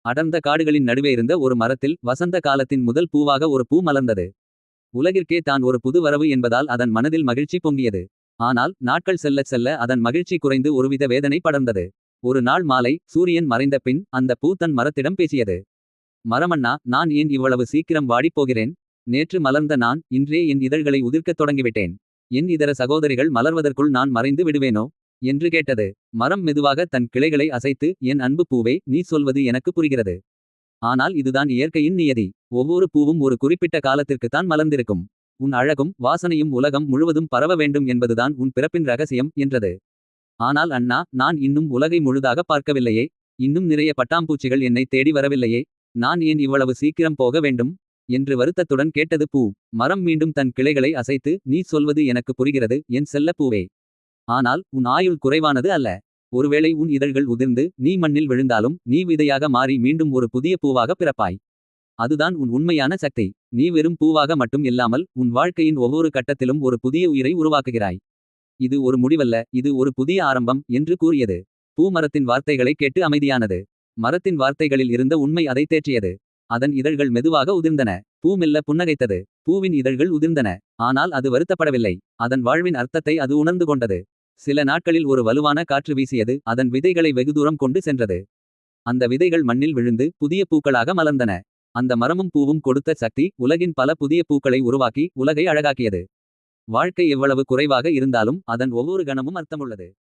அடர்ந்த காடுகளின் நடுவே இருந்த ஒரு மரத்தில் வசந்த காலத்தின் முதல் பூவாக ஒரு பூ மலர்ந்தது. உலகிற்கே தான் ஒரு புது வரவு என்பதால் அதன் மனதில் மகிழ்ச்சி பொங்கியது. ஆனால் நாட்கள் செல்லச் செல்ல அதன் மகிழ்ச்சி குறைந்து ஒருவித வேதனை படர்ந்தது. ஒரு நாள் மாலை சூரியன் மறைந்த பின் அந்த பூ தன் மரத்திடம் பேசியது. மரமண்ணா, நான் ஏன் இவ்வளவு சீக்கிரம் வாடிப் போகிறேன்? நேற்று மலர்ந்த நான் இன்றே என் இதழ்களை உதிர்க்கத் தொடங்கிவிட்டேன். என் இதர சகோதரிகள் மலர்வதற்குள் நான் மறைந்து விடுவேனோ என்று கேட்டது. மரம் மெதுவாக தன் கிளைகளை அசைத்து, என் அன்பு பூவே, நீ சொல்வது எனக்கு புரிகிறது. ஆனால் இதுதான் இயற்கையின் நியதி. ஒவ்வொரு பூவும் ஒரு குறிப்பிட்ட காலத்திற்குத்தான் மலர்ந்திருக்கும். உன் அழகும் வாசனையும் உலகம் முழுவதும் பரவ வேண்டும் என்பதுதான் உன் பிறப்பின் ரகசியம் என்றது. ஆனால் அண்ணா, நான் இன்னும் உலகை முழுதாக பார்க்கவில்லையே. இன்னும் நிறைய பட்டாம்பூச்சிகள் என்னை தேடி வரவில்லையே. நான் ஏன் இவ்வளவு சீக்கிரம் போக வேண்டும் என்று வருத்தத்துடன் கேட்டது பூ. மரம் மீண்டும் தன் கிளைகளை அசைத்து, நீ சொல்வது எனக்கு புரிகிறது என் செல்ல பூவே. ஆனால் உன் ஆயுள் குறைவானது அல்ல. ஒருவேளை உன் இதழ்கள் உதிர்ந்து நீ மண்ணில் விழுந்தாலும் நீ விதையாக மாறி மீண்டும் ஒரு புதிய பூவாக பிறப்பாய். அதுதான் உன் உண்மையான சக்தி. நீ வெறும் பூவாக மட்டும் இல்லாமல் உன் வாழ்க்கையின் ஒவ்வொரு கட்டத்திலும் ஒரு புதிய உயிரை உருவாக்குகிறாய். இது ஒரு முடிவல்ல, இது ஒரு புதிய ஆரம்பம் என்று கூறியது. பூ மரத்தின் வார்த்தைகளை கேட்டு அமைதியானது. மரத்தின் வார்த்தைகளில் இருந்த உண்மை அதை தேற்றியது. அதன் இதழ்கள் மெதுவாக உதிர்ந்தன. பூ மெல்ல புன்னகைத்தது. பூவின் இதழ்கள் உதிர்ந்தன. ஆனால் அது வருத்தப்படவில்லை. அதன் வாழ்வின் அர்த்தத்தை அது உணர்ந்து கொண்டது. சில நாட்களில் ஒரு வலுவான காற்று வீசியது. அதன் விதைகளை வெகு தூரம் கொண்டு சென்றது. அந்த விதைகள் மண்ணில் விழுந்து புதிய பூக்களாக மலர்ந்தன. அந்த மரமும் பூவும் கொடுத்த சக்தி உலகின் பல புதிய பூக்களை உருவாக்கி உலகை அழகாக்கியது. வாழ்க்கை எவ்வளவு குறைவாக இருந்தாலும் அதன் ஒவ்வொரு கணமும் அர்த்தமுள்ளது.